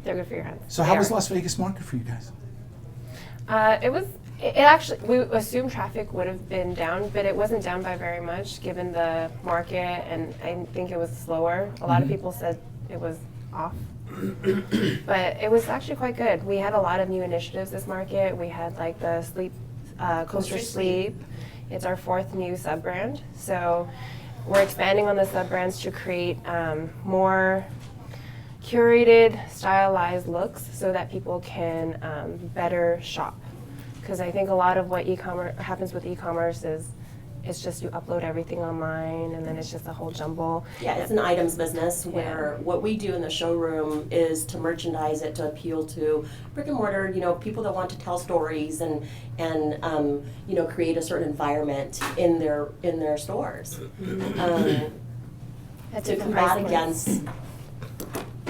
They're good for your hands. So how was Las Vegas market for you guys? It actually, we assumed traffic would have been down, but it wasn't down by very much given the market, and I think it was slower. A lot of people said it was off, but it was actually quite good. We had a lot of new initiatives this market. We had like the Coaster Sleep. It's our 4th new sub-brand. So we're expanding on the sub-brands to create more curated, stylized looks so that people can better shop. Because I think a lot of what happens with e-commerce is it's just you upload everything online and then it's just a whole jumble. Yeah, it's an items business where what we do in the showroom is to merchandise it to appeal to brick and mortar, people that want to tell stories and create a certain environment in their stores. To combat against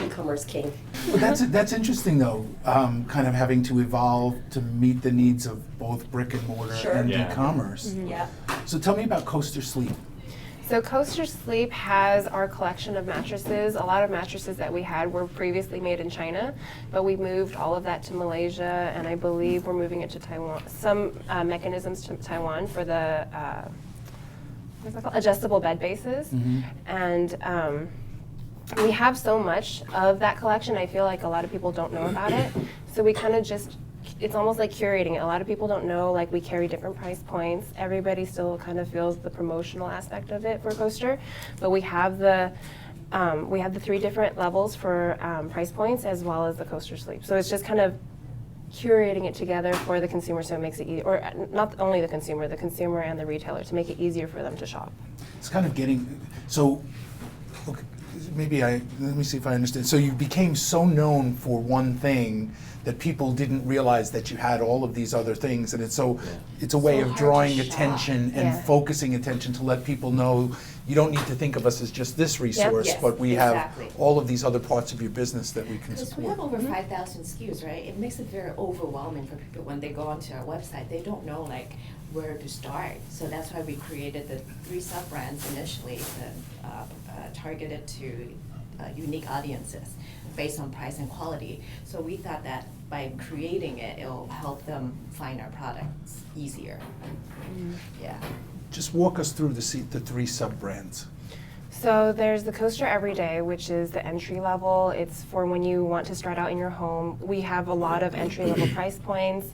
e-commerce king. Well, that's interesting though, kind of having to evolve to meet the needs of both brick and mortar and e-commerce. Yeah. So tell me about Coaster Sleep. So Coaster Sleep has our collection of mattresses. A lot of mattresses that we had were previously made in China, but we moved all of that to Malaysia, and I believe we're moving it to Taiwan. Some mechanisms to Taiwan for the what's that called? Adjustable bed bases, and we have so much of that collection. I feel like a lot of people don't know about it, so we kind of just. It's almost like curating it. A lot of people don't know, like we carry different price points. Everybody still kind of feels the promotional aspect of it for Coaster, but we have the 3 different levels for price points as well as the Coaster Sleep. So it's just kind of curating it together for the consumer so it makes it easy, or not only the consumer and the retailer, to make it easier for them to shop. It's kind of getting, so, okay, let me see if I understand. So you became so known for one thing that people didn't realize that you had all of these other things, and it's a way of drawing attention and focusing attention to let people know you don't need to think of us as just this resource, but we have all of these other parts of your business that we can support. We have over 5,000 SKUs, right? It makes it very overwhelming for people when they go onto our website. They don't know where to start. So that's why we created the 3 sub-brands initially targeted to unique audiences based on price and quality. So we thought that by creating it, it'll help them find our products easier. Yeah. Just walk us through the 3 sub-brands. So there's the Coaster Everyday, which is the entry level. It's for when you want to start out in your home. We have a lot of entry level price points.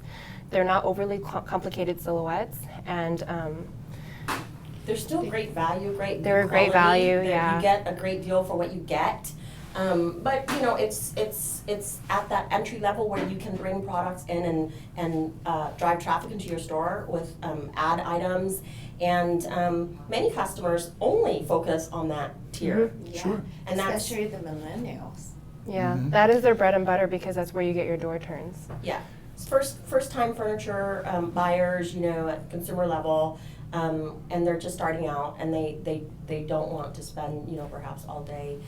They're not overly complicated silhouettes, and they're still great value, They're a great value, You get a great deal for what you get. But it's at that entry level where you can bring products in and drive traffic into your store with ad items, and many customers only focus on that tier. Sure. And especially the millennials. Yeah, that is their bread and butter because that's where you get your door turns. Yeah, it's first time furniture buyers, at consumer level. And they're just starting out, and they don't want to spend perhaps all day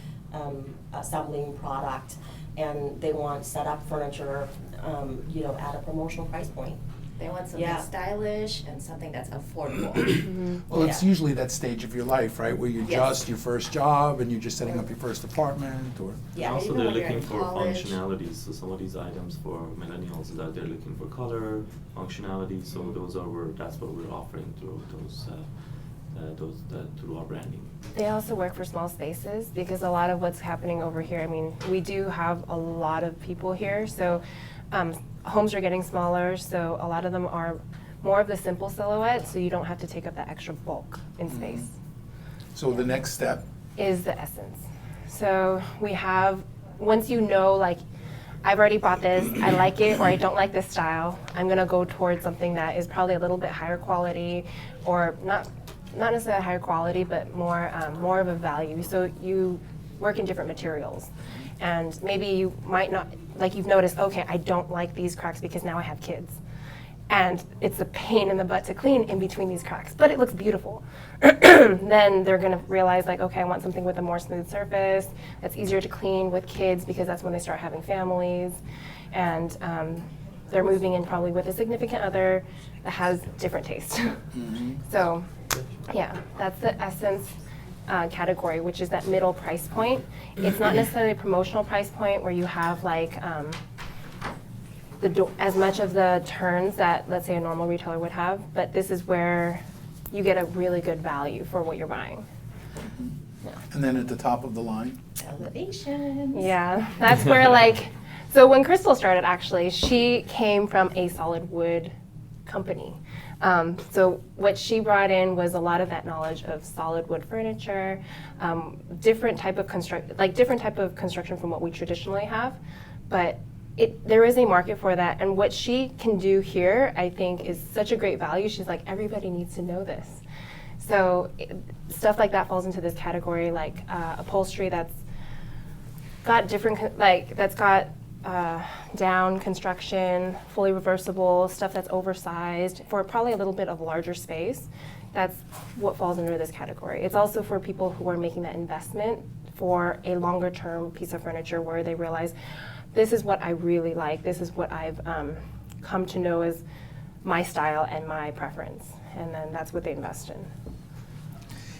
assembling product, and they want set up furniture at a promotional price point. They want something stylish and something that's affordable. Well, it's usually that stage of your life, right, where you're just your first job and you're just setting up your first apartment, or also they're looking for functionalities. So some of these items for millennials is that they're looking for color, functionality. So that's what we're offering through through our branding. They also work for small spaces because a lot of what's happening over here, I mean, we do have a lot of people here, so homes are getting smaller, so a lot of them are more of the simple silhouette, so you don't have to take up that extra bulk in space. So the next step is the essence. So we have, once I've already bought this, I like it, or I don't like this style, I'm gonna go towards something that is probably a little bit higher quality, or not necessarily higher quality, but more of a value. So you work in different materials. And maybe you might not, you've noticed, okay, I don't like these cracks because now I have kids. And it's a pain in the butt to clean in between these cracks, but it looks beautiful. Then they're gonna realize okay, I want something with a more smooth surface, that's easier to clean with kids because that's when they start having families. And they're moving in probably with a significant other that has different taste. So yeah, that's the essence. category, which is that middle price point. It's not necessarily a promotional price point where you have like as much of the turns that, let's say, a normal retailer would have, but this is where you get a really good value for what you're buying. And then at the top of the line? Elevations. Yeah, that's where like, so when Crystal started, actually, she came from a solid wood company. So what she brought in was a lot of that knowledge of solid wood furniture, different type of construction from what we traditionally have, but there is a market for that, and what she can do here, I think, is such a great value. She's like, everybody needs to know this. So stuff like that falls into this category, like upholstery that's got different, down construction, fully reversible, stuff that's oversized for probably a little bit of larger space. That's what falls under this category. It's also for people who are making that investment for a longer term piece of furniture where they realize, this is what I really like, this is what I've come to know as my style and my preference. And then that's what they invest in.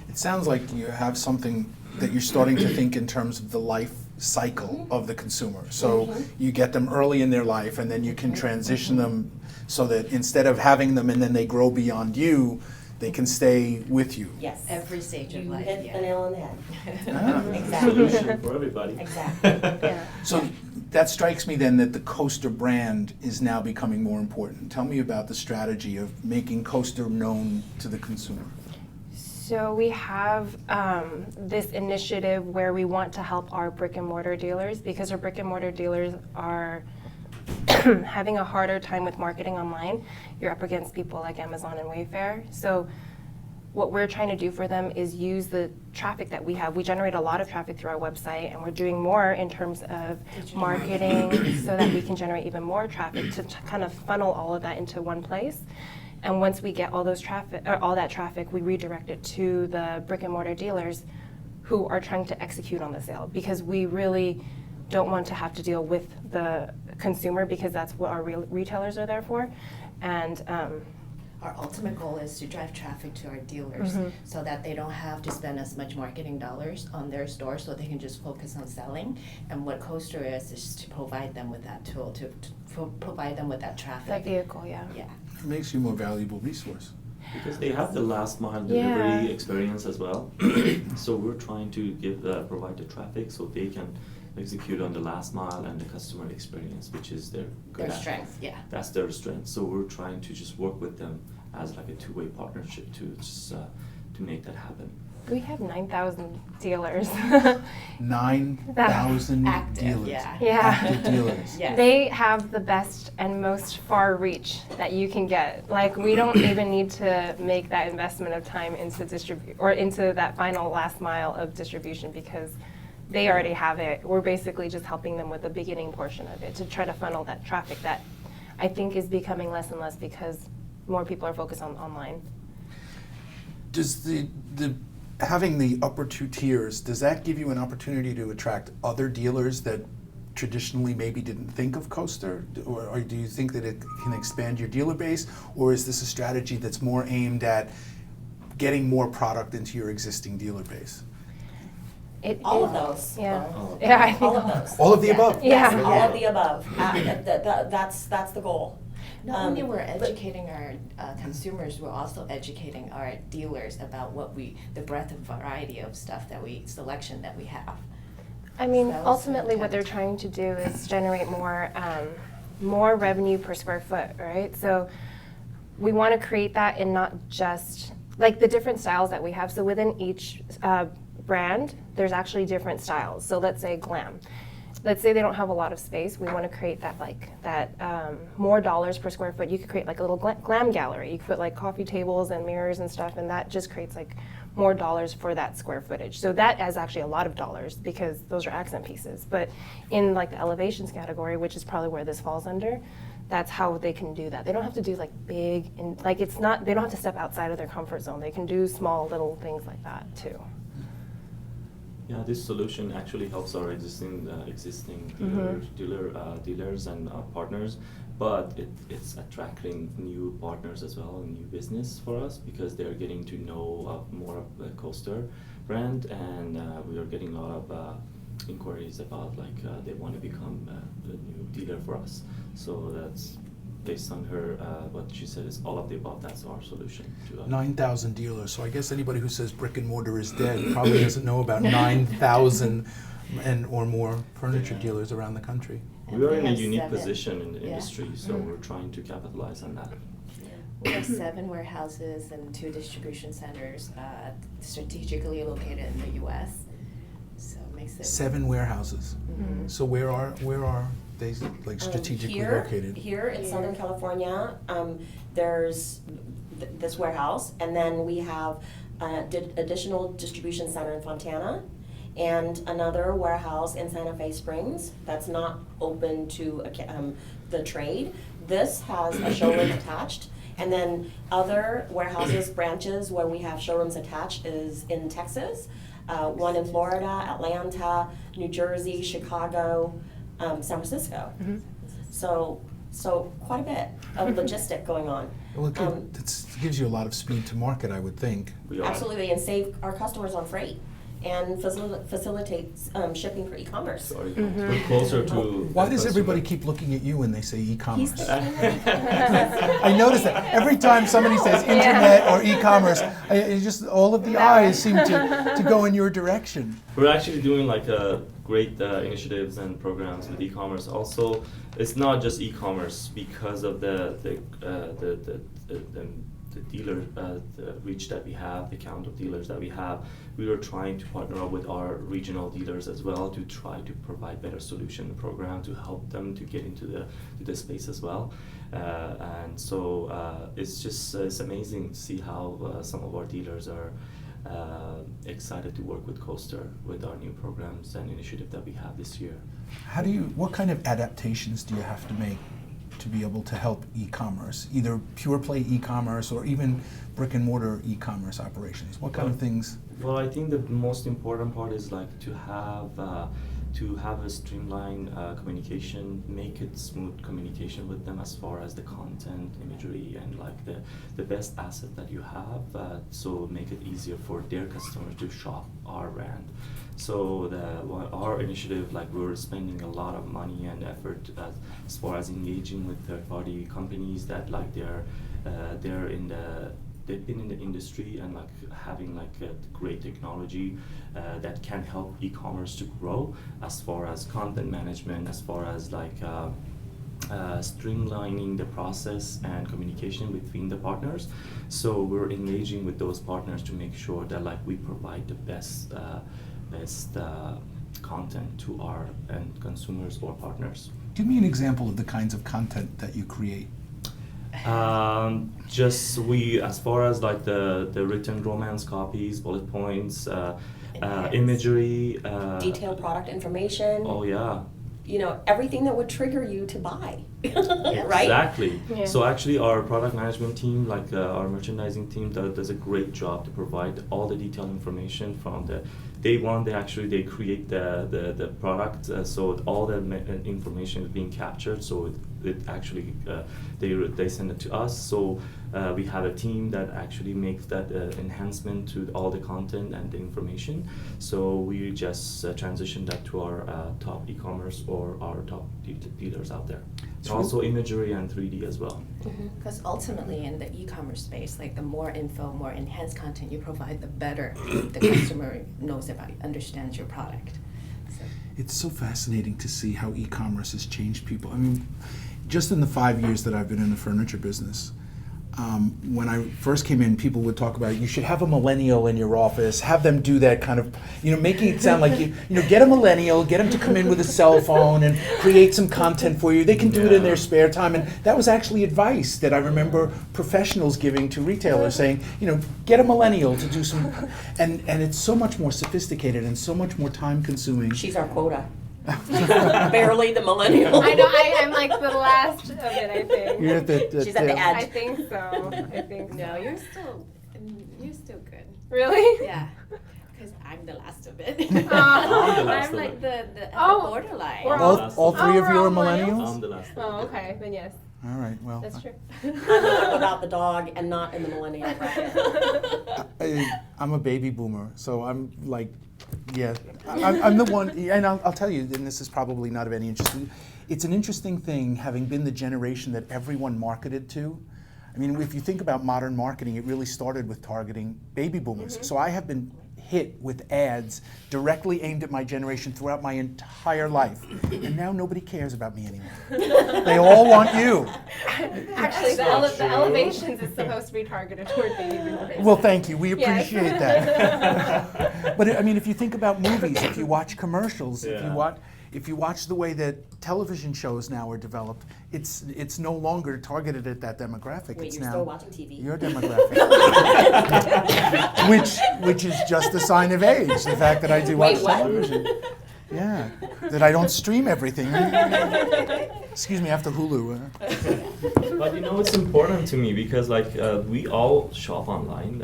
It sounds like you have something that you're starting to think in terms of the life cycle of the consumer. So you get them early in their life, and then you can transition them so that instead of having them and then they grow beyond you, they can stay with you. Yes. Every stage of You life, hit yeah. the nail on the head. Ah. Exactly. Solution for everybody. Exactly. Yeah. So that strikes me then that the Coaster brand is now becoming more important. Tell me about the strategy of making Coaster known to the consumer. So we have this initiative where we want to help our brick and mortar dealers, because our brick and mortar dealers are having a harder time with marketing online. You're up against people like Amazon and Wayfair. So what we're trying to do for them is use the traffic that we have. We generate a lot of traffic through our website, and we're doing more in terms of marketing so that we can generate even more traffic to kind of funnel all of that into one place. And once we get all that traffic, we redirect it to the brick and mortar dealers who are trying to execute on the sale, because we really don't want to have to deal with the consumer, because that's what our retailers are there for. And Our ultimate goal is to drive traffic to our dealers so that they don't have to spend as much marketing dollars on their store, so they can just focus on selling. And what Coaster is to provide them with that tool, to provide them with that traffic. that vehicle, yeah. Yeah. It makes you a more valuable resource. Because they have the last mile Yeah. delivery experience as well. So we're trying to provide the traffic so they can execute on the last mile and the customer experience, which is their good Their at. strength, yeah. That's their strength. So we're trying to just work with them as like a two-way partnership to just to make that happen. We have 9,000 dealers. 9,000 Active, dealers. yeah. Yeah. Active dealers. Yes. They have the best and most far reach that you can get. Like, we don't even need to make that investment of time into into that final last mile of distribution, because they already have it. We're basically just helping them with the beginning portion of it to try to funnel that traffic that I think is becoming less and less because more people are focused on online. Does the having the upper two tiers, does that give you an opportunity to attract other dealers that traditionally maybe didn't think of Coaster? Or do you think that it can expand your dealer base? Or is this a strategy that's more aimed at getting more product into your existing dealer base? All of those. Yeah. Oh. Yeah, I think All of those. All of the Yeah. above? Yes, Yeah. all of the above. That's the goal. Not only we're but- educating our consumers, we're also educating our dealers about the breadth and variety of stuff selection that we have. I mean, That was ultimately, what they're intent. trying to do is generate more revenue per square foot, right? So we want to create that in not just, like, the different styles that we have. So within each brand, there's actually different styles. So let's say glam. Let's say they don't have a lot of space. We want to create that more dollars per square foot. You could create like a little glam gallery. You could put like coffee tables and mirrors and stuff, and that just creates like more dollars for that square footage. So that is actually a lot of dollars because those are accent pieces. But in like the elevations category, which is probably where this falls under, that's how they can do that. They don't have to do like big, and like it's not, they don't have to step outside of their comfort zone. They can do small little things like that too. Yeah, this solution actually helps our existing dealers and partners, but it's attracting new partners as well, and new business for us, because they're getting to know more of the Coaster brand, and we are getting a lot of inquiries about they want to become the new dealer for us. So that's based on her, what she said is all of the above. That's our solution to 9,000 dealers. So I guess anybody who says brick and mortar is dead probably doesn't know about 9,000 and or more furniture dealers around the country. We are in a have unique 7. position in the Yeah. industry, so we're trying to capitalize on that. We have 7 warehouses and 2 distribution centers strategically located in the U.S. So it makes it 7 warehouses. Mhm. So where are they strategically located? Here in Southern California, there's this warehouse, and then we have additional distribution center in Fontana, and another warehouse in Santa Fe Springs that's not open to the trade. This has a showroom attached, and then other warehouses, branches where we have showrooms attached is in Texas, one in Florida, Atlanta, New Jersey, Chicago, San Francisco. So quite a bit of logistic going on. Well, it gives you a lot of speed to market, I would think. We are. Absolutely, and save our customers on freight and facilitates shipping for e-commerce. Sorry, we're closer to. Why the does everybody customer. keep looking at you when they say e-commerce? He's I notice that every time somebody says internet or e-commerce, it's just all of the eyes seem to go in your direction. We're actually doing great initiatives and programs with e-commerce. Also, it's not just e-commerce because of the dealer the reach that we have, the count of dealers that we have. We are trying to partner up with our regional dealers as well to try to provide better solution program to help them to get into the space as well. And so it's amazing to see how some of our dealers are excited to work with Coaster with our new programs and initiative that we have this year. What kind of adaptations do you have to make to be able to help e-commerce, either pure play e-commerce or even brick and mortar e-commerce operations? What kind of things? Well, I think the most important part is to have a streamlined communication, make it smooth communication with them as far as the content, imagery, and the best asset that you have. So make it easier for their customers to shop our brand. So our initiative, we're spending a lot of money and effort as far as engaging with third-party companies that they've been in the industry and having a great technology that can help e-commerce to grow as far as content management, as far as streamlining the process and communication between the partners. So we're engaging with those partners to make sure that we provide the best content to our end consumers or partners. Give me an example of the kinds of content that you create. As far as the written romance copies, bullet points, imagery, Detailed product information. Oh yeah. Everything that would trigger you to buy, right? Exactly. Yeah. So actually our product management team, our merchandising team does a great job to provide all the detailed information from the day one. They create the product, so all the information is being captured, so it actually they send it to us. So we have a team that actually makes that enhancement to all the content and the information. So we just transition that to our top e-commerce or our top dealers out there. Also imagery and 3D as well. Because ultimately in the e-commerce space, the more info, more enhanced content you provide, the better the customer knows about, understands your product. So. It's so fascinating to see how e-commerce has changed people. I mean, just in the 5 years that I've been in the furniture business, when I first came in, people would talk about you should have a millennial in your office, have them do that kind of, making it sound like get a millennial, get them to come in with a cell phone and create some content for you. They can do it in their spare time, and that was actually advice that I remember professionals giving to retailers, saying, get a millennial to do some, and it's so much more sophisticated and so much more time consuming. She's our quota. Barely the millennial. I know, I'm the last of it, I think. You're at the She's at the I edge. think so. I think so. No, you're still good. Really? Yeah, because I'm the last of it. I'm the last I'm of it. the Oh, borderline. we're all three of we're you all are millennials? I'm the last one. Oh, okay. Then yes. All right, well. That's true. I'm about the dog and not in the millennial bracket. I'm a baby boomer, so I'm like, yeah, I'm the one, and I'll tell you, and this is probably not of any interest. It's an interesting thing, having been the generation that everyone marketed to. I mean, if you think about modern marketing, it really started with targeting baby boomers. So I have been hit with ads directly aimed at my generation throughout my entire life. And now nobody cares about me anymore. They all want you. Actually, the elevations is supposed to be targeted toward baby boomers. Well, thank you. We Yes. appreciate that. But I mean, if you think about movies, if you watch commercials, if you watch the way that television shows now are developed, it's no longer targeted at that demographic. Wait, it's you're now still watching TV? your demographic, which is just a sign of age. The fact that I do watch Wait, what? television. Yeah, that I don't stream everything. Excuse me, after Hulu. But it's important to me because we all shop online,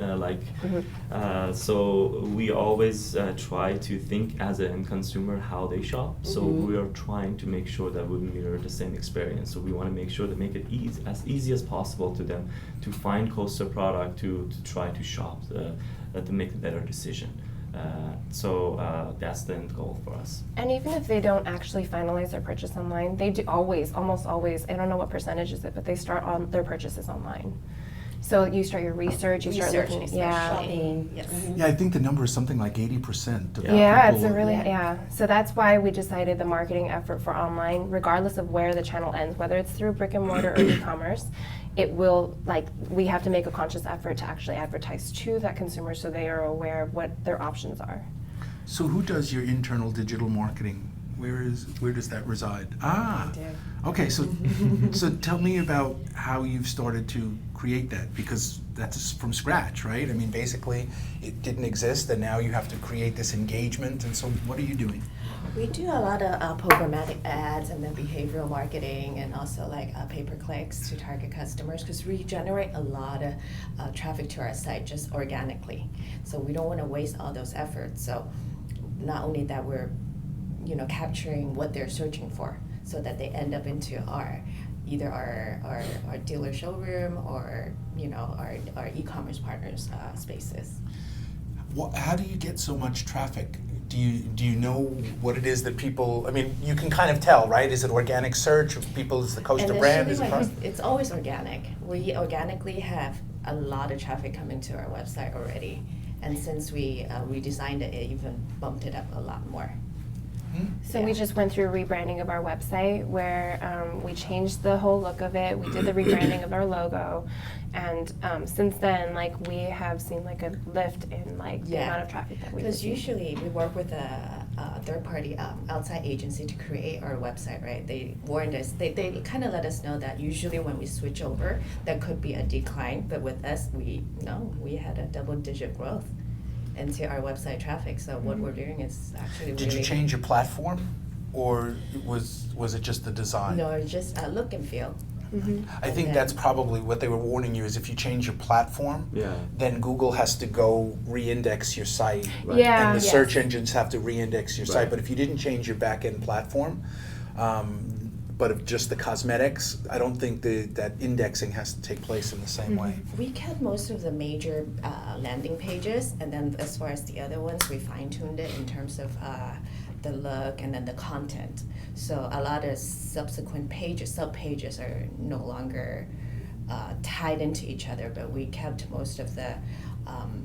so we always try to think as an end consumer how they shop. So we are trying to make sure that we mirror the same experience. So we want to make sure to make it as easy as possible to them to find Costa product, to try to shop, to make a better decision. That's the end goal for us. And even if they don't actually finalize their purchase online, they do almost always, I don't know what percentage is it, but they start on their purchases online. So you start your research, you start looking at, shopping. Yes. Yeah, I think the number is something like 80% of Yeah, people. it's a really, So that's why we decided the marketing effort for online, regardless of where the channel ends, whether it's through brick and mortar or e-commerce, it will, we have to make a conscious effort to actually advertise to that consumer so they are aware of what their options are. So who does your internal digital marketing? Where does that reside? Okay, so tell me about how you've started to create that, because that's from scratch, right? I mean, basically it didn't exist and now you have to create this engagement, and so what are you doing? We do a lot of programmatic ads and then behavioral marketing and also pay-per-clicks to target customers, because we generate a lot of traffic to our site just organically. So we don't want to waste all those efforts. So not only that, we're capturing what they're searching for so that they end up into either our dealer showroom or our e-commerce partners spaces. How do you get so much traffic? Do you know what it is that people? I mean, you can kind of tell, right? Is it organic search? Is the Costa brand? Is it it's always organic. We organically have a lot of traffic coming to our website already, and since we redesigned it, it even bumped it up a lot more. So we just went through a rebranding of our website where we changed the whole look of it. We did the rebranding of our logo, and since then, we have seen a lift in the amount of traffic that we Because receive. usually we work with a third-party outside agency to create our website, right? They warned us. They kind of let us know that usually when we switch over, there could be a decline, but with us, we had a double-digit growth into our website traffic. So what we're doing is actually Did you change your platform, or was it just the design? No, it's just look and feel. I think that's probably what they were warning you, is if you change your platform, Yeah. then Google has to go re-index your site. Right. Yeah. And the Yes. search engines have to re-index your site. Right. But if you didn't change your back-end platform, but of just the cosmetics, I don't think that indexing has to take place in the same way. We kept most of the major landing pages, and then as far as the other ones, we fine-tuned it in terms of the look and then the content. So a lot of subsequent pages, sub-pages are no longer tied into each other, but we kept most of the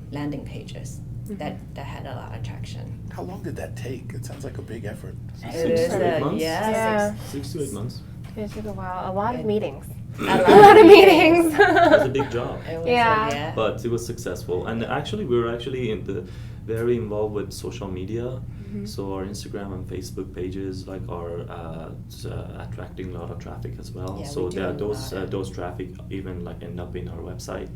landing pages that had a lot of traction. How long did that take? It sounds like a big effort. 6 to 8 months. Yeah. 6 to 8 months. It took a while. A lot of meetings. A A lot of meetings. It was a big job. It was, Yeah. But it was successful, and actually we were very involved with social media. So our Instagram and Facebook pages are attracting a lot of traffic as well. Yeah, so we do there a are lot. those traffic even end up in our website.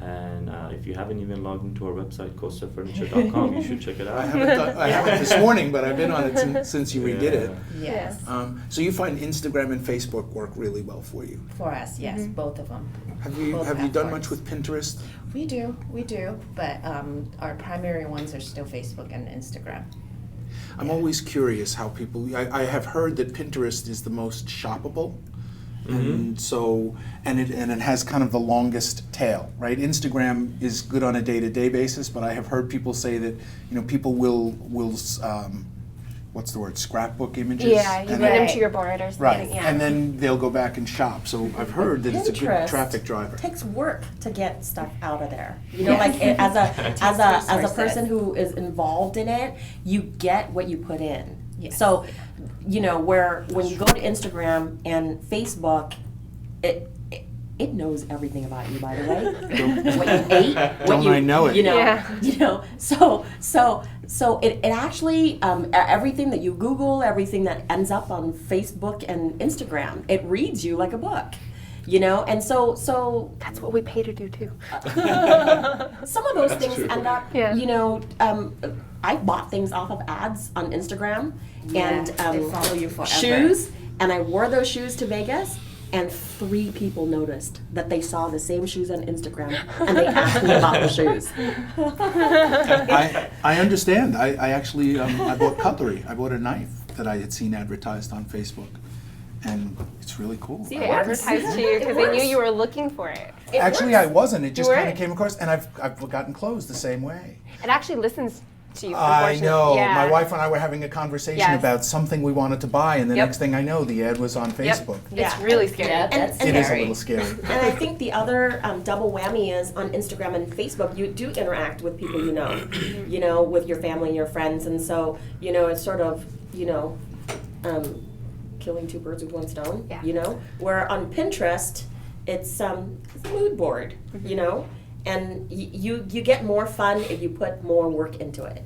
And if you haven't even logged into our website, costafurniture.com, you should check it out. I haven't this morning, but I've been on it since you redid it. Yes. So you find Instagram and Facebook work really well for you. For us, yes, both of them. Have you Both done much platforms. with Pinterest? We do, but our primary ones are still Facebook and Instagram. I'm always curious how people. I have heard that Pinterest is the most shoppable, And so, and it has kind of the longest tail, right? Instagram is good on a day-to-day basis, but I have heard people say that, people will what's the word, scrapbook images? Yeah, you and put them Right. to your board or something. Right, Yeah. and then they'll go back and shop. So I've heard that it's a good Pinterest traffic driver. takes work to get stuff out of there. You know, Yes. like as a resources. person who is involved in it, you get what you put in. Yes. So, where when you go to Instagram and Facebook, it knows everything about you, by the way. What you ate, what Don't you, I know it? Yeah. So it actually everything that you Google, everything that ends up on Facebook and Instagram, it reads you like a book. And so That's what we pay to do too. some of those things end up, Yeah. I bought things off of ads on Instagram and they follow you forever. shoes, and I wore those shoes to Vegas, and 3 people noticed that they saw the same shoes on Instagram, and they asked me about the shoes. I understand. I actually I bought cutlery. I bought a knife that I had seen advertised on Facebook, and it's really cool. See, I they like it. advertised to you because they knew you were looking for it. It Actually, works. I wasn't. It just You kind of weren't? came across, and I've gotten clothes the same way. It actually listens to you. I unfortunately. know. Yeah. My wife and I were having a conversation Yes. about something we wanted to buy, and the Yep. next thing I know, the ad was on Yep. Facebook. It's Yeah. really scary. Yeah, And- that's and- It is a scary. little scary. And I think the other double whammy is on Instagram and Facebook, you do interact with people with your family and your friends. And so, it's sort of, killing 2 birds with 1 stone, Yeah. Where on Pinterest, it's a mood board, and you get more fun if you put more work into it.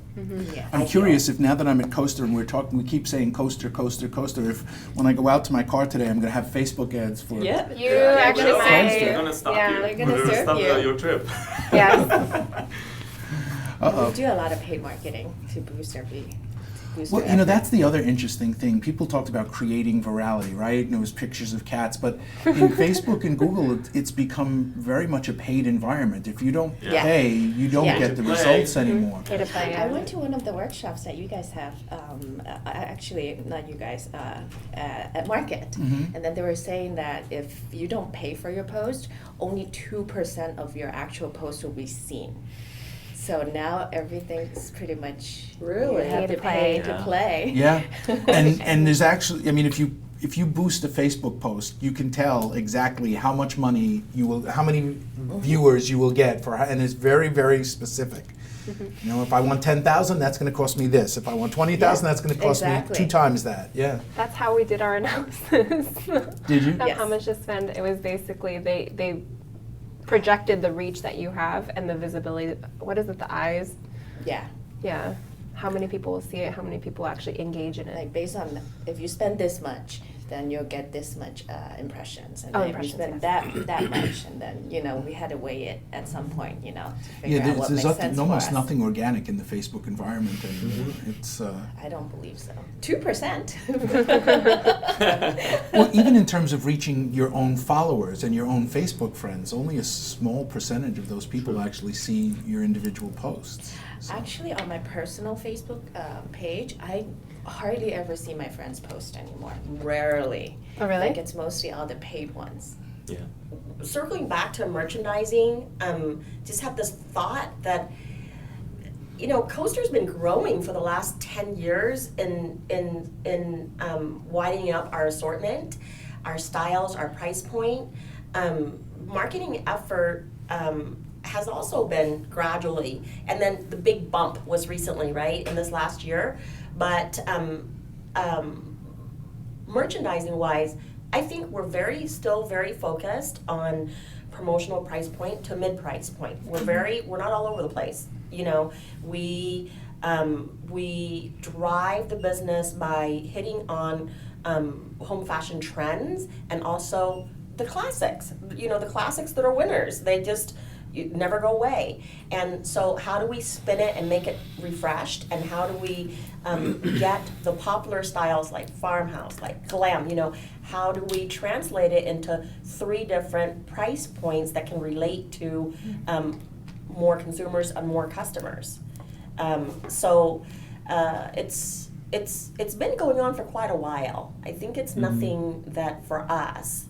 Yeah. I'm curious if now that I'm at Coaster and we keep saying coaster, coaster, coaster, if when I go out to my car today, I'm going to have Facebook ads for Yeah. You actually gonna might. say- They're gonna stop Yeah. you. They're gonna They're serve stop you. your trip. Yes. We do a lot of paid marketing to boost our Well, that's the other interesting thing. People talked about creating virality, right? And it was pictures of cats, but in Facebook and Google, it's become very much a paid environment. If you don't Yeah. pay, you don't Yeah. get the Play. results anymore. Pay to play. I went to one of the workshops that you guys have, actually, not you guys, at Market. Mhm. And then they were saying that if you don't pay for your post, only 2% of your actual post will be seen. So now everything's pretty much Really? you have Pay to to pay play. to play. Yeah, and there's actually, if you boost a Facebook post, you can tell exactly how much money how many viewers you will get and it's very, very specific. If I want 10,000, that's going to cost me this. If I want 20,000, that's going to cost exactly. me 2 times that. Yeah. That's how we did our analysis. Did you? Of Yes. how much to spend. It was basically they projected the reach that you have and the visibility. What is it? The eyes. Yeah. Yeah. How many people will see it? How many people actually engage in it? Like based on if you spend this much, then you'll get this much impressions, and Oh, then impressions, if you spend that much, and then we had to weigh it at some point, to figure Yeah, out what there's makes sense for almost us. nothing organic in the Facebook environment anymore. It's I don't believe so. 2%. well, even in terms of reaching your own followers and your own Facebook friends, only a small percentage of those people actually see your individual posts. So- Actually, on my personal Facebook page, I hardly ever see my friends post anymore. Rarely. Oh, really? Like it's mostly all the paid ones. Yeah. Circling back to merchandising, just have this thought that Coaster's been growing for the last 10 years in widening up our assortment, our styles, our price point. Marketing effort has also been gradually, and then the big bump was recently, right, in this last year. But merchandising-wise, I think we're still very focused on promotional price point to mid-price point. We're not all over the place. We drive the business by hitting on home fashion trends and also the classics. The classics that are winners. They just never go away. And so how do we spin it and make it refreshed? And how do we get the popular styles like farmhouse, like glam, how do we translate it into 3 different price points that can relate to more consumers and more customers? It's been going on for quite a while. I think it's nothing that for us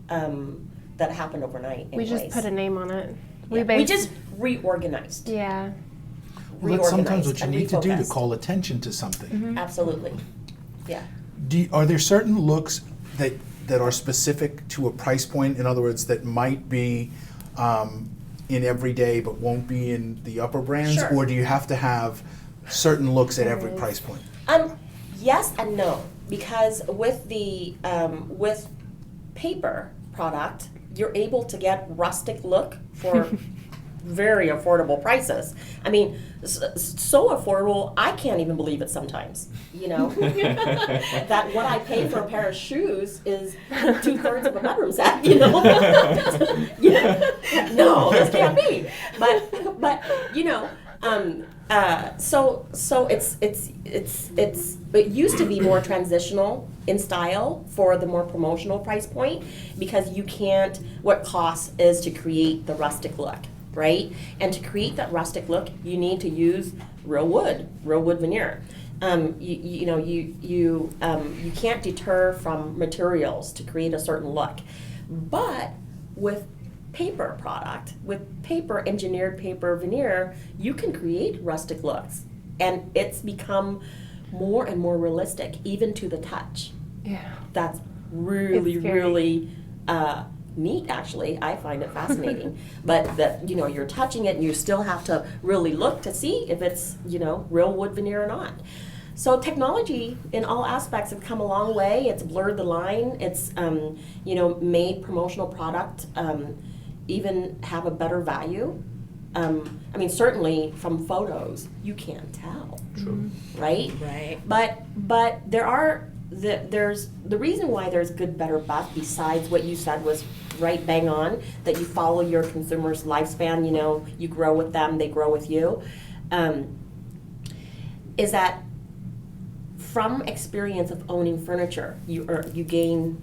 that happened overnight. We just anyways. put a name on it. Yeah, we just reorganized. Yeah. Well, that's sometimes what you and need to do to refocused. call attention to something. Absolutely. Yeah. Are there certain looks that are specific to a price point? In other words, that might be in everyday but won't be in the upper brands? Sure. Or do you have to have certain looks at every price point? Yes and no, because with the with paper product, you're able to get rustic look for very affordable prices. I mean, so affordable, I can't even believe it sometimes, you know? That what I pay for a pair of shoes is 2/3 of a bedroom set, you know? Yeah. No, this can't be. But you know, so it used to be more transitional in style for the more promotional price point, because you can't, what cost is to create the rustic look, right? And to create that rustic look, you need to use real wood veneer. You can't deter from materials to create a certain look. But with paper product, with engineered paper veneer, you can create rustic looks. And it's become more and more realistic, even to the touch. Yeah. That's really, It's very- really neat, actually. I find it fascinating. But that, you're touching it and you still have to really look to see if it's, real wood veneer or not. So technology in all aspects have come a long way. It's blurred the line. It's, made promotional product even have a better value. Certainly from photos, you can't tell. True. Right? Right. But there's the reason why there's good, better, best, besides what you said was right bang on, that you follow your consumer's lifespan, you grow with them, they grow with you, is that from experience of owning furniture, you gain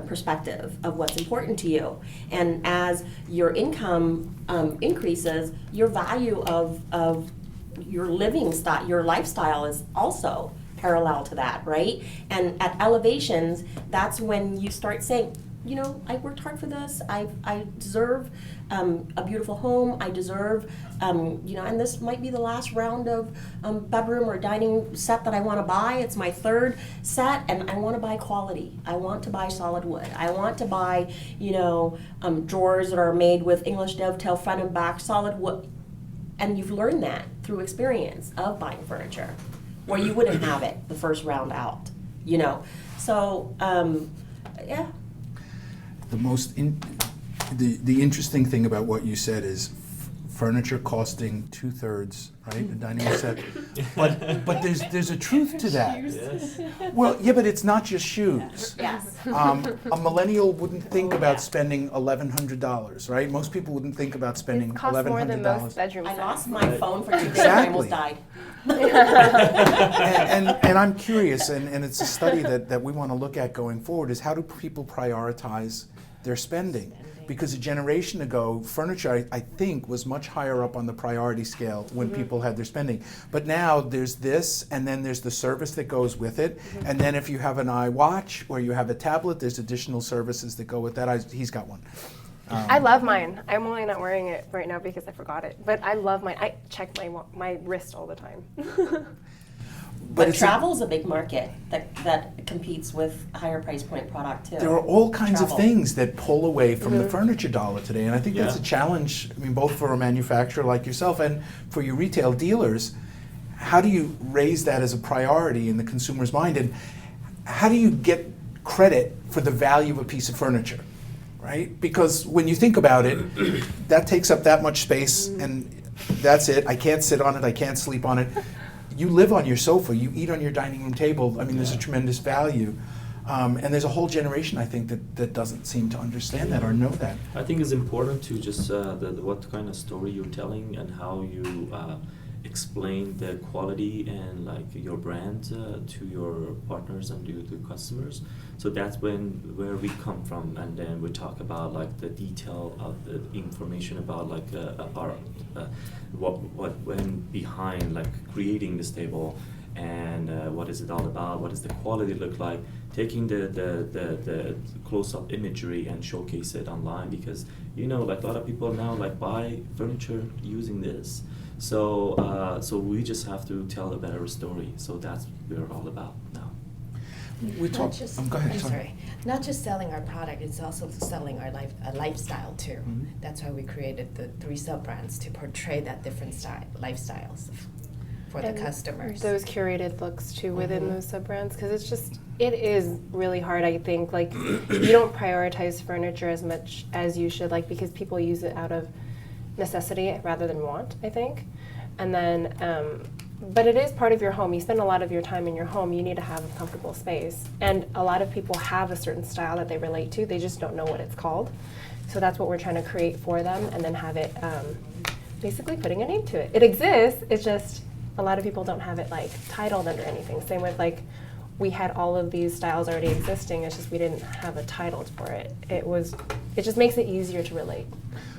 perspective of what's important to you. And as your income increases, your value of your living style, your lifestyle is also parallel to that, right? And at elevations, that's when you start saying, I worked hard for this. I deserve a beautiful home. I deserve, and this might be the last round of bedroom or dining set that I want to buy. It's my third set, and I want to buy quality. I want to buy solid wood. I want to buy, drawers that are made with English dovetail front and back, solid wood. And you've learned that through experience of buying furniture, where you wouldn't have it the first round out, So, yeah. The interesting thing about what you said is furniture costing 2/3, right, a dining set. But there's a truth to that. Yes. Well, yeah, but it's not just shoes. Yes. A millennial wouldn't think about spending $1,100, right? Most people wouldn't think about spending It costs more than $1,100. most bedroom I sets. lost my phone for 2 days and I almost died. And I'm curious, and it's a study that we want to look at going forward, is how do people prioritize their spending? Because a generation ago, furniture, I think, was much higher up on the priority scale when people had their spending. But now there's this, and then there's the service that goes with it. And then if you have an iWatch or you have a tablet, there's additional services that go with that. He's got one. I love mine. I'm only not wearing it right now because I forgot it. But I love mine. I check my wrist all the time. But it's travel is a big market that competes with higher price point product too. There are all kinds Travel. of things that pull away from the furniture dollar today, and I think that's a Yeah. challenge, both for a manufacturer like yourself and for your retail dealers. How do you raise that as a priority in the consumer's mind, and how do you get credit for the value of a piece of furniture, right? Because when you think about it, that takes up that much space, and that's it. I can't sit on it, I can't sleep on it. You live on your sofa, you eat on your dining room table. There's a tremendous value. And there's a whole generation, I think, that doesn't seem to understand that or know that. I think it's important to just what kind of story you're telling and how you explain the quality and like your brand to your partners and to the customers. So that's where we come from, and then we talk about like the detail of the information about like our what went behind like creating this table. and what is it all about, what does the quality look like, taking the close-up imagery and showcase it online, because like a lot of people now like buy furniture using this. So we just have to tell a better story. So that's what we're all about now. We Not talked. just, Go ahead. I'm sorry. Not just selling our product, it's also selling our lifestyle too. Mhm. That's why we created the 3 sub-brands to portray that different lifestyles for the And customers. Those curated looks too within Mhm. those sub-brands, because it is really hard, I think, like, you don't prioritize furniture as much as you should, like, because people use it out of necessity rather than want, I think. And then, but it is part of your home. You spend a lot of your time in your home. You need to have a comfortable space. And a lot of people have a certain style that they relate to. They just don't know what it's called. So that's what we're trying to create for them, and then have it, basically putting a name to it. It exists, it's just a lot of people don't have it like titled under anything. Same with like, we had all of these styles already existing, it's just we didn't have a title for it. It just makes it easier to relate.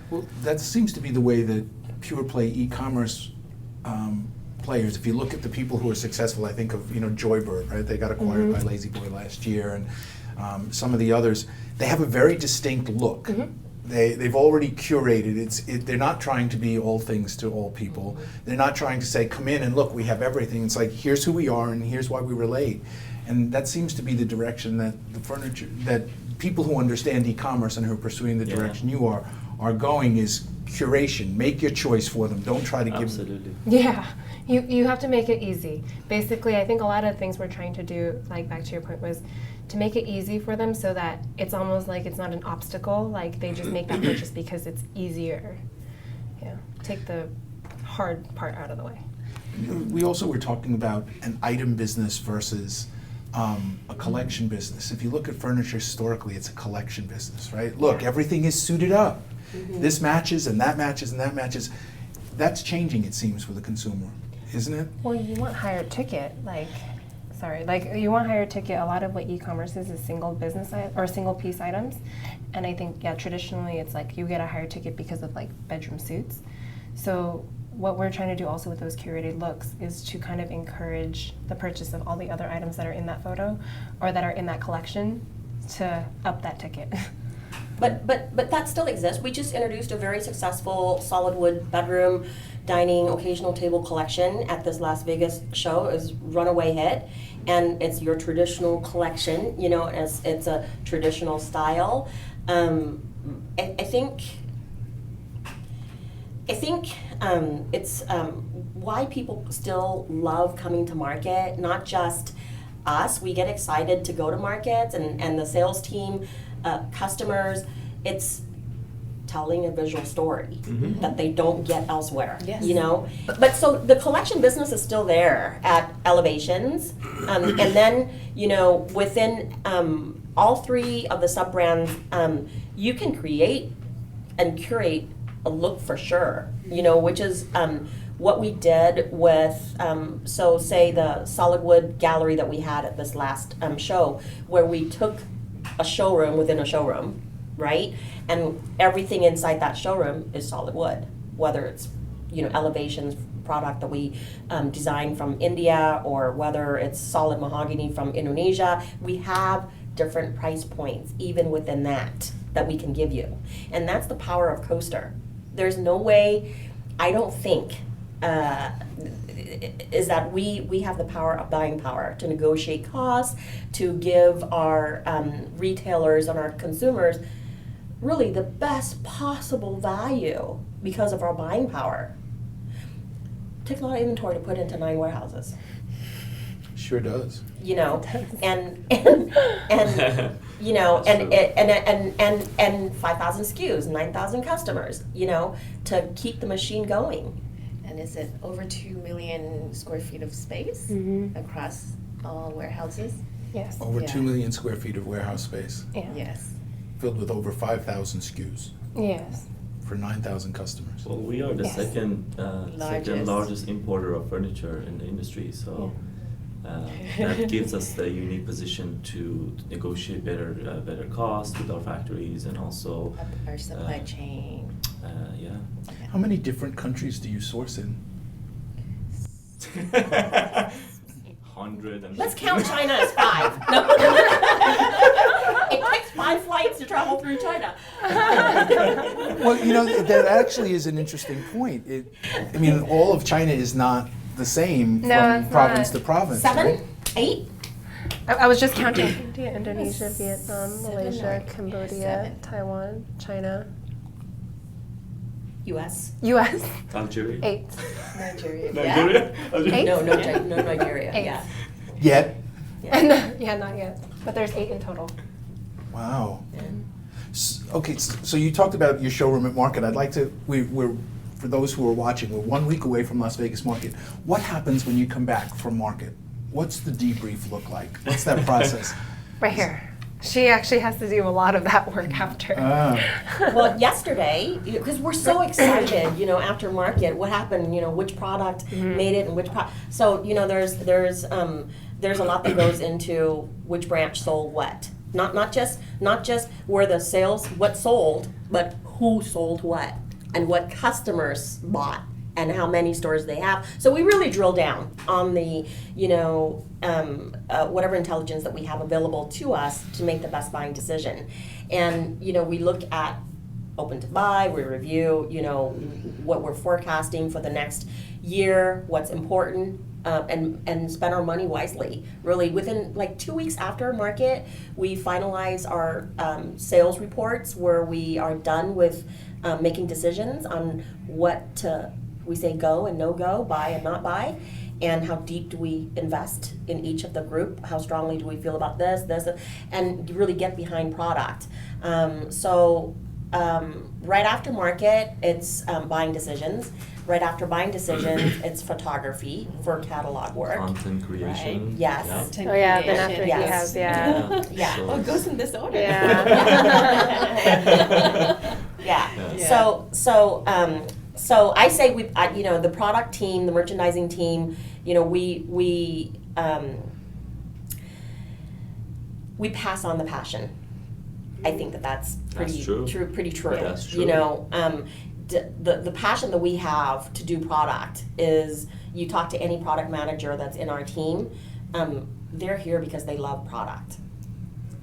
Well, that seems to be the way that pure play e-commerce players, if you look at the people who are successful, I think of Joybird, right? They got acquired by Lazy Boy last year, and some of the others. They have a very distinct look. They've already curated. They're not trying to be all things to all people. They're not trying to say, come in and look, we have everything. It's like, here's who we are and here's why we relate. And that seems to be the direction that that people who understand e-commerce and who are pursuing the direction you are going, is curation. Make your choice for them. Don't try to give Absolutely. Yeah, you have to make it easy. Basically, I think a lot of things we're trying to do, like back to your point, was to make it easy for them so that it's almost like it's not an obstacle, like they just make that purchase because it's easier. Yeah, take the hard part out of the way. We also were talking about an item business versus a collection business. If you look at furniture historically, it's a collection business, right? Look, everything is suited up. This matches and that matches and that matches. That's changing, it seems, for the consumer, isn't it? Well, you want higher ticket, you want higher ticket. A lot of what e-commerce is single business or single piece items, and I think traditionally it's like you get a higher ticket because of like bedroom suits. So what we're trying to do also with those curated looks is to kind of encourage the purchase of all the other items that are in that photo or that are in that collection to up that ticket. But that still exists. We just introduced a very successful solid wood bedroom, dining, occasional table collection at this Las Vegas show. It was runaway hit, and it's your traditional collection. It's a traditional style. I think it's why people still love coming to market. Not just us. We get excited to go to markets, and the sales team. Customers, it's telling a visual story that they don't get elsewhere. Yes. But so the collection business is still there at Elevations, and then within all 3 of the sub brands, you can create and curate a look for sure. Which is what we did with so say the solid wood gallery that we had at this last show, where we took a showroom within a showroom, right? And everything inside that showroom is solid wood, whether it's Elevations product that we designed from India, or whether it's solid mahogany from Indonesia. We have different price points even within that we can give you, and that's the power of Coaster. There's no way, I don't think, is that we have the power of buying power to negotiate costs, to give our retailers and our consumers really the best possible value because of our buying power. Takes a lot of inventory to put into 9 warehouses. Sure does. And That's and 5,000 SKUs, 9,000 customers, to keep the machine going. And is it over 2 million square feet of space across all warehouses? Yes. Over Yeah. 2 million square feet of warehouse space, Yeah. Yes. filled with over 5,000 SKUs Yes. for 9,000 customers. Well, we are the Yes. second Largest. largest importer of furniture in the industry, so that gives us the unique position to negotiate better costs with our factories, and also Our supply chain. yeah. How many different countries do you source in? 100. And Let's count China as 5. No. It takes 5 flights to travel through China. Well, that actually is an interesting point. I mean, all of China is not the same No, from it's province not. to province. 7, right? 8. I was just counting. India, Indonesia, Vietnam, 7 Malaysia, or Cambodia, 7. Taiwan, China, U.S. U.S. Algeria. 8. Nigeria. Nigeria? Eight? No, no Nigeria. 8. Yeah. Yet, Yeah, not yet. But there's 8 in total. wow. Okay, so you talked about your showroom at Market. I'd like to, we're for those who are watching, we're 1 week away from Las Vegas Market. What happens when you come back from Market? What's the debrief look like? What's that process? Right here. She actually has to do a lot of that work after. Well, yesterday, because we're so excited, after Market, what happened, which product made it and which product. So, there's a lot that goes into which branch sold what. Not just where the sales, what sold, but who sold what and what customers bought and how many stores they have. So we really drill down on the, whatever intelligence that we have available to us to make the best buying decision. And, we look at open to buy, we review, what we're forecasting for the next year, what's important, and spend our money wisely. Really, within like 2 weeks after Market, we finalize our sales reports where we are done with making decisions on what to, we say go and no go, buy and not buy, and how deep do we invest in each of the group, how strongly do we feel about this, and really get behind product. Right after Market, it's buying decisions. Right after buying decisions, it's photography for catalog work. Content creation. Right. Yes. Content Oh yeah, then creation. after he Yes. has, yeah. Yeah. So Oh, it goes in this order. Yeah. Yeah. Yeah. So I say the product team, the merchandising team, we pass on the passion. I think that's pretty true. Pretty true. Yeah, that's true. The passion that we have to do product is, you talk to any product manager that's in our team, they're here because they love product.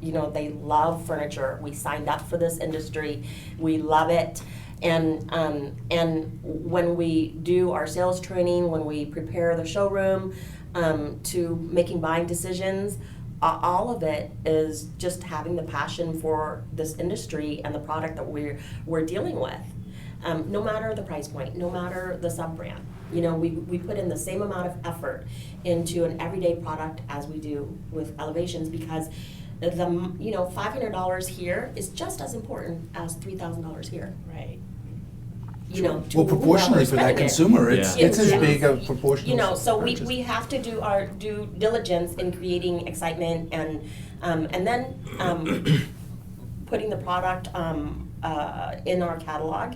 They love furniture. We signed up for this industry. We love it. And when we do our sales training, when we prepare the showroom to making buying decisions, all of it is just having the passion for this industry and the product that we're dealing with. No matter the price point, no matter the sub-brand. We put in the same amount of effort into an everyday product as we do with Elevations, because the $500 here is just as important as $3,000 here. Right. To Well, proportionally whoever's for that spending it. consumer, it's Yeah. it's as Yeah. big a proportion. So purchase. we have to do our due diligence in creating excitement and then putting the product in our catalog.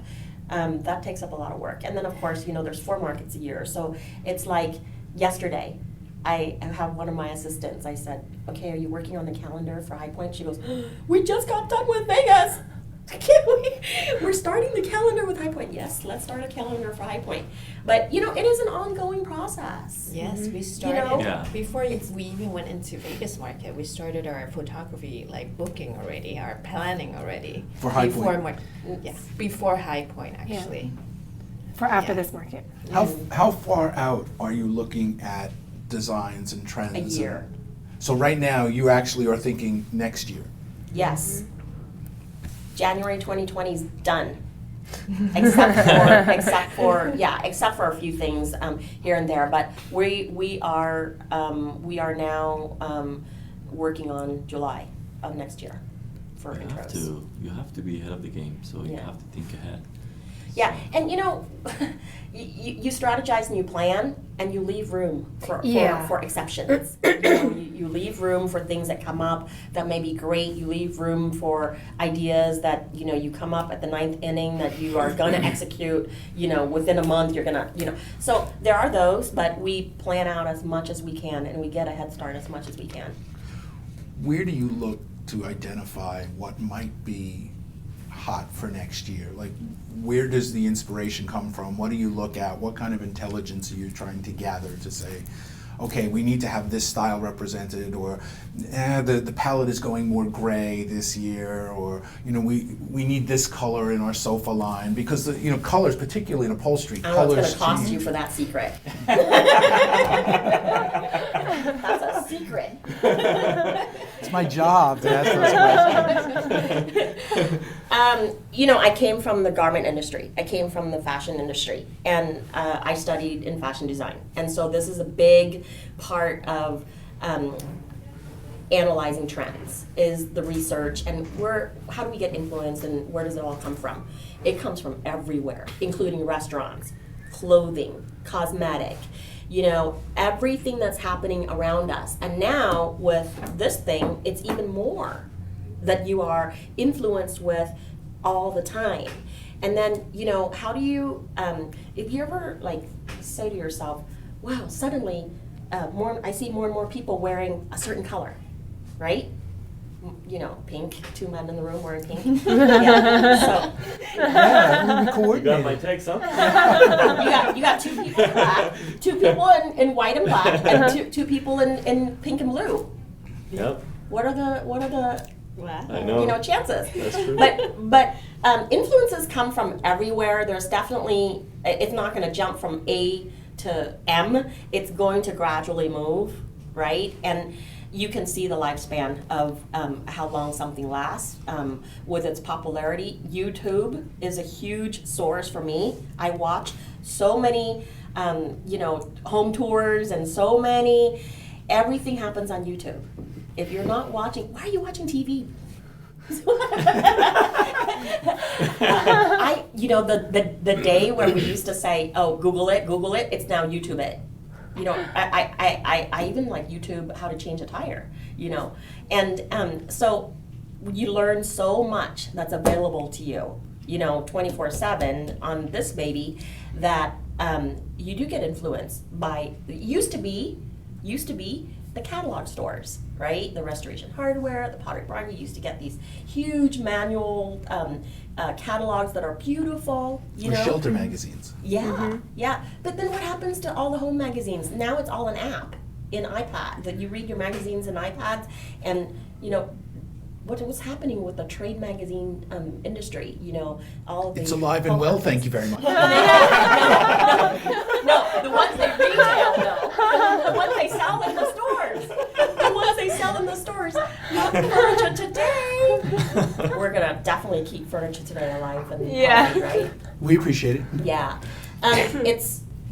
That takes up a lot of work. And then of course, there's 4 markets a year. So it's like yesterday, I have one of my assistants, I said, okay, are you working on the calendar for High Point? She goes, we just got done with Vegas. Can't we? We're starting the calendar with High Point. Yes, let's start a calendar for High Point. But it is an ongoing process. Yes, we started Yeah. before we even went into Vegas Market. We started our photography booking already, our planning already For High before Point. before High Point actually. For after Yeah. this Market. How far out are you looking at designs and trends? A year. So right now, you actually are thinking next year. Yes. January 2020 is done. except for a few things here and there. But we are now working on July of next year for intros. You have to be ahead of the game, so you Yeah. have to think ahead. Yeah, and you strategize and you plan, and you leave room for exceptions. You leave room for things that come up that may be great. You leave room for ideas that you come up at the 9th inning that you are going to execute. Within a month you're gonna. So there are those, but we plan out as much as we can, and we get a head start as much as we can. Where do you look to identify what might be hot for next year? Like, where does the inspiration come from? What do you look at? What kind of intelligence are you trying to gather to say, okay, we need to have this style represented, or the palette is going more gray this year, or we need this color in our sofa line, because colors, particularly in upholstery, I don't know colors what's going to cost change. you for that secret. That's a secret. It's my job to ask those questions. I came from the garment industry. I came from the fashion industry, and I studied in fashion design. And so this is a big part of analyzing trends, is the research and how do we get influence, and where does it all come from? It comes from everywhere, including restaurants, clothing, cosmetic, everything that's happening around us. And now with this thing, it's even more that you are influenced with all the time. And then, how do you, if you ever say to yourself, wow, suddenly I see more and more people wearing a certain color, right? Pink, 2 men in the room wearing pink. Yeah, so. Yeah, we You coordinate. got my text, huh? You got 2 people in black, 2 people in white and black, and two people in pink and blue. Yep. What are the I know. chances? That's true. But influences come from everywhere. There's definitely, it's not going to jump from A to M. It's going to gradually move, right? And you can see the lifespan of how long something lasts with its popularity. YouTube is a huge source for me. I watch so many, home tours and so many. Everything happens on YouTube. If you're not watching, why are you watching TV? The day where we used to say, oh, Google it, it's now YouTube it. I even like YouTube how to change a tire, And so you learn so much that's available to you, 24/7 on this baby, that you do get influenced by, used to be the catalog stores, right? The Restoration Hardware, the Pottery Barn, you used to get these huge manual catalogs that are beautiful, Or shelter magazines. Yeah, yeah. But then what happens to all the home magazines? Now it's all an app in iPad, that you read your magazines in iPads, and what's happening with the trade magazine industry? All of the It's alive and well, thank you very much. No, the ones they retail, though. The ones they sell in the stores. The ones they sell in the stores. Not Furniture Today. We're gonna definitely keep Furniture Today alive and healthy, right? We appreciate it. Yeah.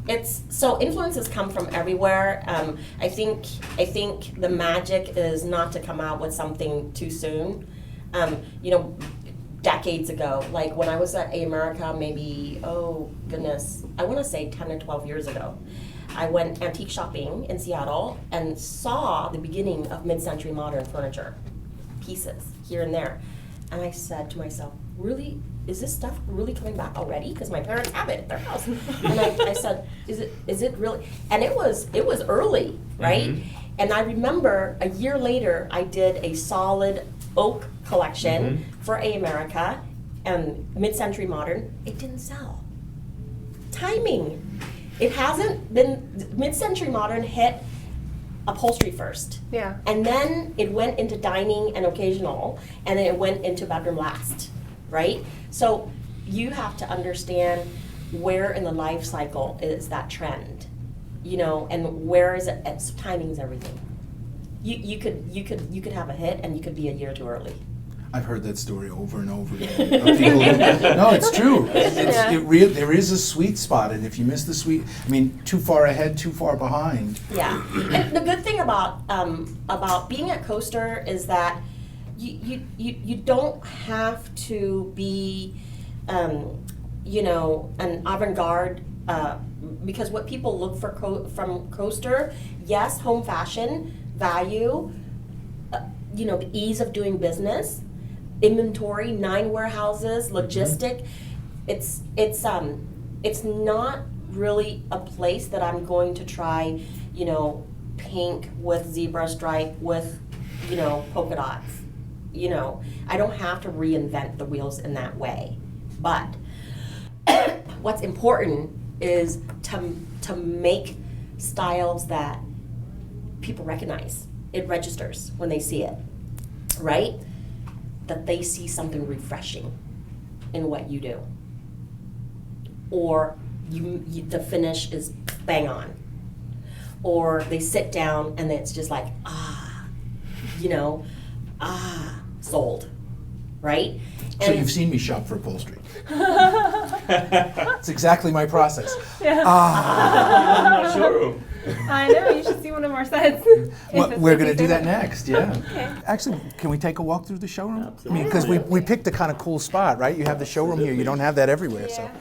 It's so influences come from everywhere. I think the magic is not to come out with something too soon. Decades ago, like when I was at America, maybe, oh goodness, I want to say 10 or 12 years ago, I went antique shopping in Seattle and saw the beginning of mid-century modern furniture pieces here and there. And I said to myself, really, is this stuff really coming back already? Because my parents have it at their house. And I said, is it really? And it was early, right? Mm-hmm. And I remember a year later, I did a solid oak collection for America and mid-century modern. It didn't sell. Timing. It hasn't been, mid-century modern hit upholstery first. Yeah. And then it went into dining and occasional, and then it went into bedroom last, right? So you have to understand where in the life cycle is that trend, and where is it, timing's everything. You could have a hit, and you could be a year too early. I've heard that story over and over again. Of people no, it's true. There is a sweet spot, and if you miss the too far ahead, too far behind. Yeah, and the good thing about being at Coaster is that you don't have to be, an avant-garde. Because what people look for from Coaster, yes, home fashion, value, the ease of doing business, inventory, 9 warehouses, logistic. It's not really a place that I'm going to try, pink with zebra stripe with, polka dots. I don't have to reinvent the wheels in that way. But what's important is to make styles that people recognize. It registers when they see it, right? That they see something refreshing in what you do. Or the finish is bang on. Or they sit down and it's just like, sold, right? So you've seen me shop for upholstery. It's exactly my process. Yeah. Showroom. I know, you should see one of our sites. Well, we're going to do that next, yeah. Okay. Actually, can we take a walk through the showroom? Absolutely. I mean, because we picked a kind of cool spot, right? You have the showroom here, you don't have that everywhere, so. Yeah.